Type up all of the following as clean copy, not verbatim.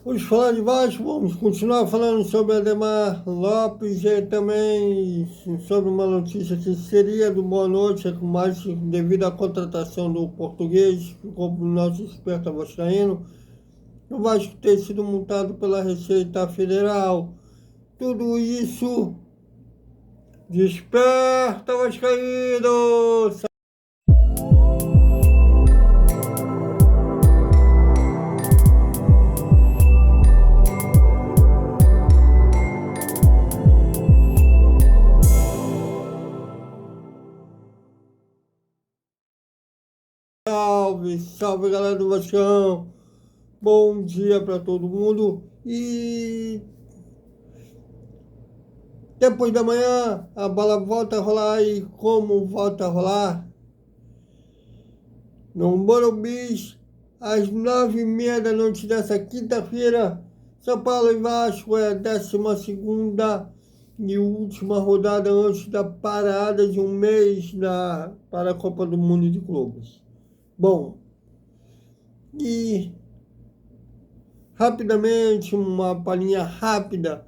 Vamos falar de Vasco, vamos continuar falando sobre Ademar Lopes e também sobre uma notícia que seria do Boa Noite, é que mais devido à contratação do português, ficou para o nosso esperto vascaíno, o Vasco ter sido multado pela Receita Federal. Tudo isso desperta vascaíno! Salve, salve galera do Vascão! Bom dia para todo mundo e depois da manhã a bola volta a rolar e como volta a rolar? No Morumbi, às 9h30 da noite dessa quinta-feira, São Paulo e Vasco é a 12ª e última rodada antes da parada de um mês para a Copa do Mundo de Clubes. Bom, e rapidamente, uma palhinha rápida,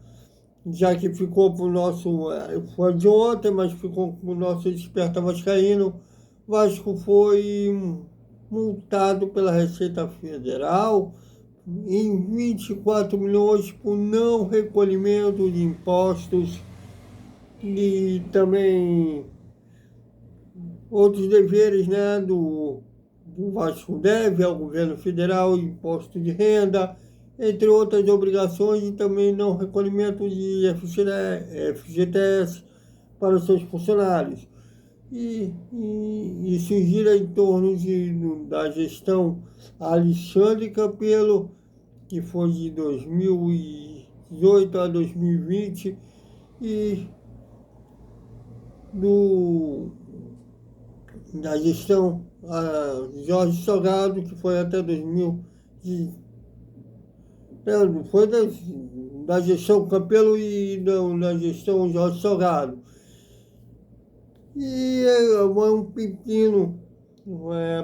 já que ficou para o nosso, foi de ontem, mas ficou para o nosso Desperta Vascaíno. Vasco foi multado pela Receita Federal em 24 milhões por não recolhimento de impostos e também outros deveres, né, do Vasco deve ao governo federal, imposto de renda, entre outras obrigações, e também não recolhimento de FGTS para os seus funcionários. E isso gira em torno da gestão Alexandre Campelo, que foi de 2018 a 2020, e da gestão Jorge Salgado, que foi até 2000. Não, foi da gestão Campelo e da gestão Jorge Salgado. E é um pepino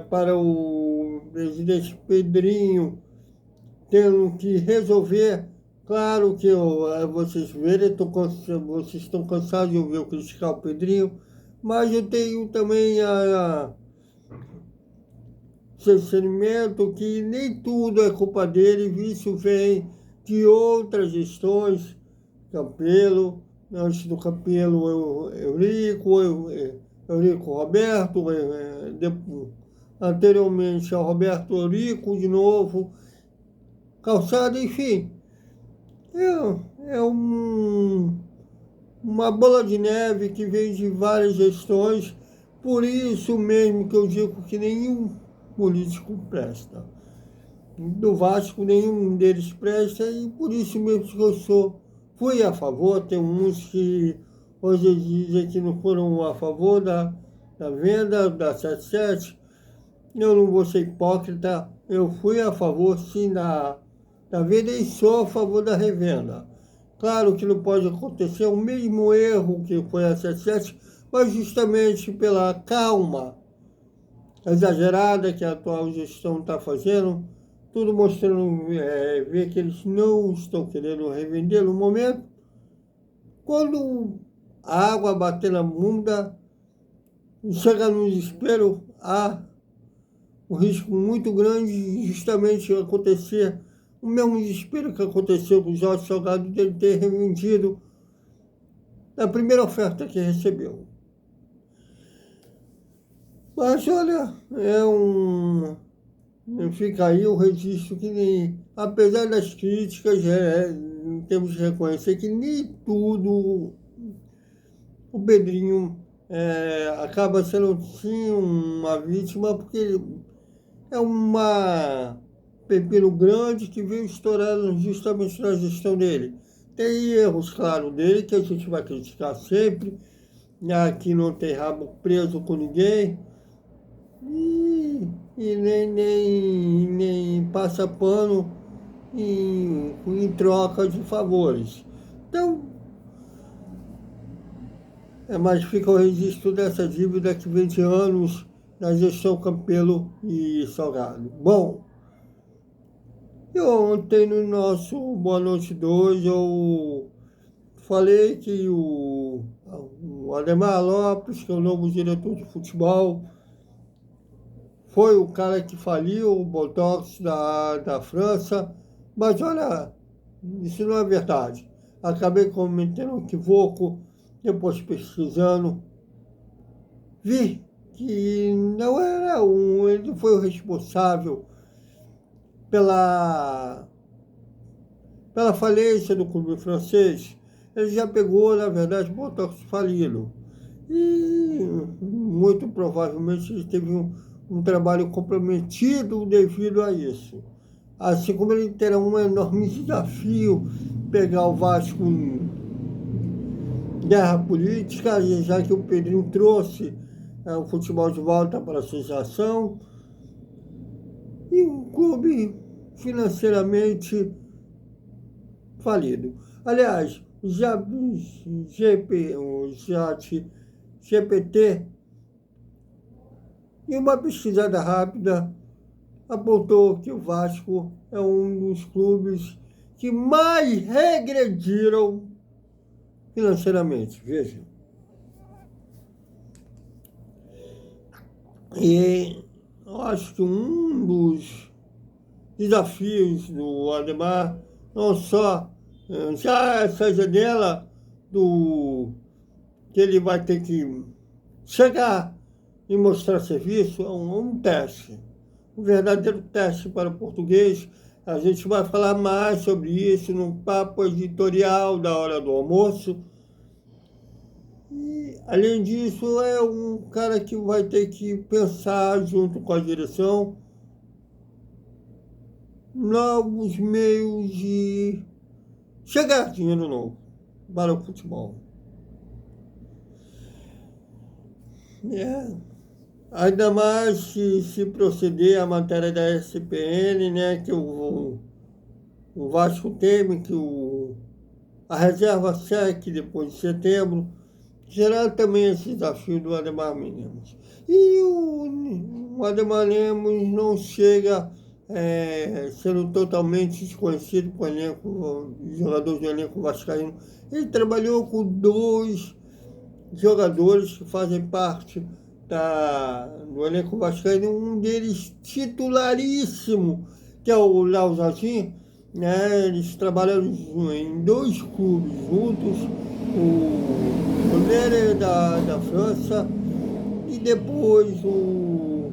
para o presidente Pedrinho, tendo que resolver. Claro que vocês verem, vocês estão cansados de ouvir eu criticar o Pedrinho, mas eu tenho também a discernimento que nem tudo é culpa dele, isso vem de outras gestões. Campelo, antes do Campelo, Eurico Roberto, anteriormente ao Roberto Eurico de novo, Calçada, enfim. É uma bola de neve que vem de várias gestões, por isso mesmo que eu digo que nenhum político presta. Do Vasco, nenhum deles presta, e por isso mesmo que fui a favor. Tem uns que hoje dizem que não foram a favor da venda da 77. Eu não vou ser hipócrita, eu fui a favor sim da venda e sou a favor da revenda. Claro que não pode acontecer o mesmo erro que foi a 77, mas justamente pela calma exagerada que a atual gestão está fazendo, tudo mostrando ver que eles não estão querendo revender no momento. Quando a água bater na bunda, chega no desespero, há um risco muito grande de justamente acontecer o mesmo desespero que aconteceu com o Jorge Salgado, dele ter revendido na primeira oferta que recebeu. Mas olha, fica aí o registro que nem, apesar das críticas, temos que reconhecer que nem tudo o Pedrinho acaba sendo sim uma vítima, porque é uma pepino grande que veio estourando justamente na gestão dele. Tem erros, claro, dele, que a gente vai criticar sempre. Aqui não tem rabo preso com ninguém. E nem passa pano em troca de favores. Então, mas fica o registro dessa dívida que vem de anos na gestão Campelo e Salgado. Bom, E ontem, no nosso Boa Noite 2, eu falei que o Ademar Lopes, que é o novo diretor de futebol, foi o cara que faliu o Botox da França. Mas olha, isso não é verdade. Acabei cometendo um equívoco, depois pesquisando, vi que não era ele foi o responsável pela, pela falência do clube francês. Ele já pegou, na verdade, Botox falido. E muito provavelmente ele teve um trabalho comprometido devido a isso. Assim como ele terá um enorme desafio pegar o Vasco em guerra política, já que o Pedrinho trouxe o futebol de volta para a associação, e um clube financeiramente falido. Aliás, o GPT, em uma pesquisada rápida, apontou que o Vasco é um dos clubes que mais regrediram financeiramente. Veja. E eu acho que um dos desafios do Ademar, não só já essa janela que ele vai ter que chegar e mostrar serviço, é um teste. Um verdadeiro teste para o português. A gente vai falar mais sobre isso no papo editorial da hora do almoço. E, além disso, é um cara que vai ter que pensar, junto com a direção, novos meios de chegar dinheiro novo para o futebol. Ainda mais se proceder à matéria da SPN, né, que o Vasco teme que a reserva seque depois de setembro, será também esse desafio do Ademar Lemos. E o Ademar Lemos não chega sendo totalmente desconhecido por elenco, jogadores do elenco vascaíno. Ele trabalhou com 2 jogadores que fazem parte do elenco vascaíno, um deles titularíssimo, que é o Léo Jardim, né? Eles trabalharam em 2 clubes juntos, o Lille da França, e depois o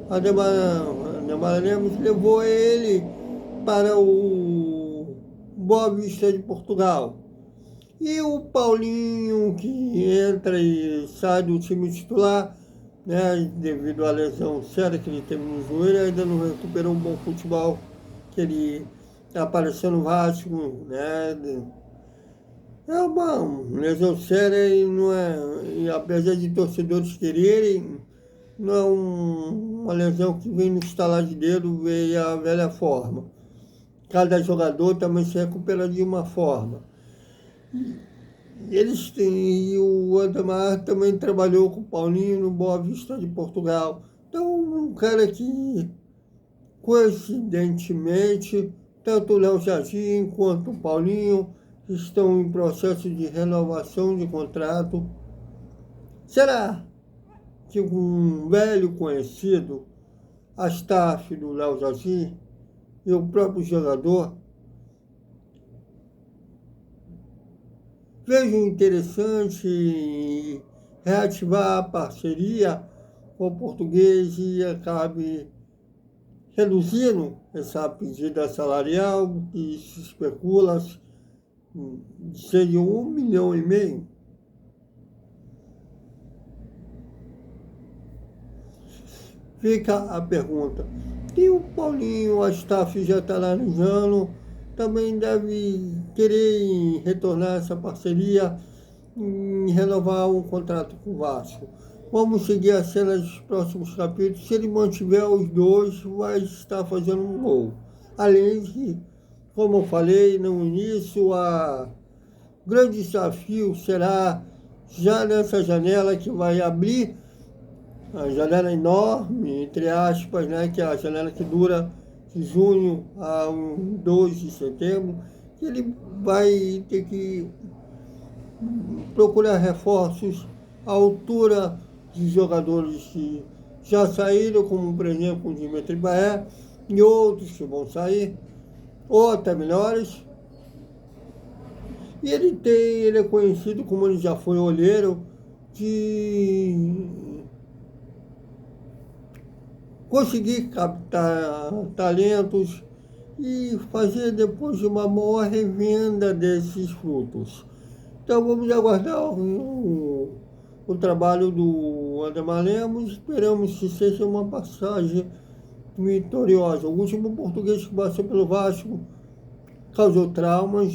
Ademar Lemos levou ele para o Boa Vista de Portugal. E o Paulinho, que entra e sai do time titular, né, devido à lesão séria que ele teve no joelho, ainda não recuperou um bom futebol, que ele apareceu no Vasco, né? É uma lesão séria e não é, e apesar de torcedores quererem, não é uma lesão que vem no estalar de dedo, vem a velha forma. Cada jogador também se recupera de uma forma. Eles têm, e o Ademar também trabalhou com o Paulinho no Boa Vista de Portugal. Então, um cara que, coincidentemente, tanto o Léo Jardim quanto o Paulinho estão em processo de renovação de contrato. Será que um velho conhecido, a staff do Léo Jardim e o próprio jogador, vejam interessante reativar a parceria com o português e acabe reduzindo essa pedida salarial que se especula seria 1,5 milhão. Fica a pergunta. E o Paulinho, a staff já está analisando, também deve querer retornar essa parceria e renovar um contrato com o Vasco. Vamos seguir a cena dos próximos capítulos. Se ele mantiver os 2, vai estar fazendo um gol. Além de, como eu falei no início, o grande desafio será já nessa janela que vai abrir, a janela enorme, entre aspas, né, que é a janela que dura de junho a 2 de setembro, que ele vai ter que procurar reforços à altura de jogadores que já saíram, como por exemplo o Dimitri Baé e outros que vão sair, ou até melhores. E ele é conhecido, como ele já foi olheiro, de conseguir captar talentos e fazer depois de uma boa revenda desses frutos. Então vamos aguardar o trabalho do Ademar Lemos, esperamos que seja uma passagem vitoriosa. O último português que passou pelo Vasco causou traumas,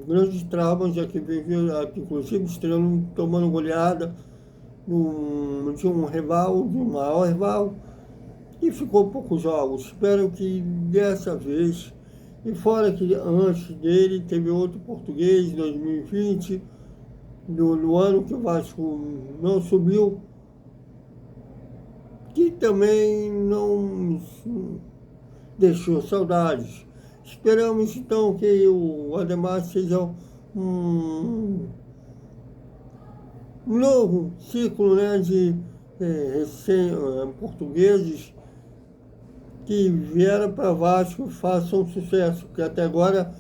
grandes traumas, já que inclusive estreando, tomando goleada de um rival, de um maior rival, e ficou poucos jogos. Espero que dessa vez, e fora que antes dele teve outro português, em 2020, no ano que o Vasco não subiu, que também não deixou saudades. Esperamos então que o Ademar seja um novo ciclo, né, de portugueses que vieram para Vasco e façam sucesso, porque até agora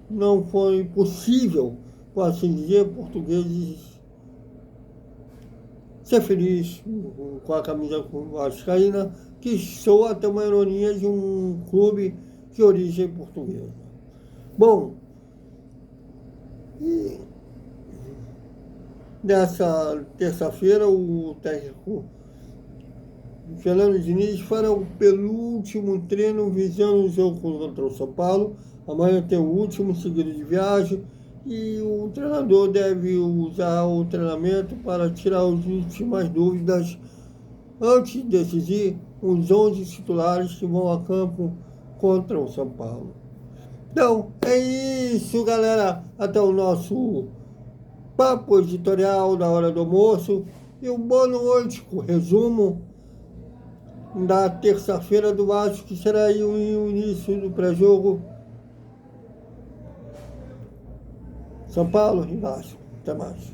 não foi possível, por assim dizer, portugueses ser feliz com a camisa vascaína, que soa até uma ironia de um clube de origem portuguesa. Bom, e nessa terça-feira o técnico Fernando Diniz fará o penúltimo treino visando o jogo contra o São Paulo. Amanhã tem o último seguido de viagem e o treinador deve usar o treinamento para tirar as últimas dúvidas antes de decidir os 11 titulares que vão a campo contra o São Paulo. Então, é isso, galera. Até o nosso papo editorial da hora do almoço e um boa noite com o resumo da terça-feira do Vasco, que será aí o início do pré-jogo São Paulo e Vasco. Até mais.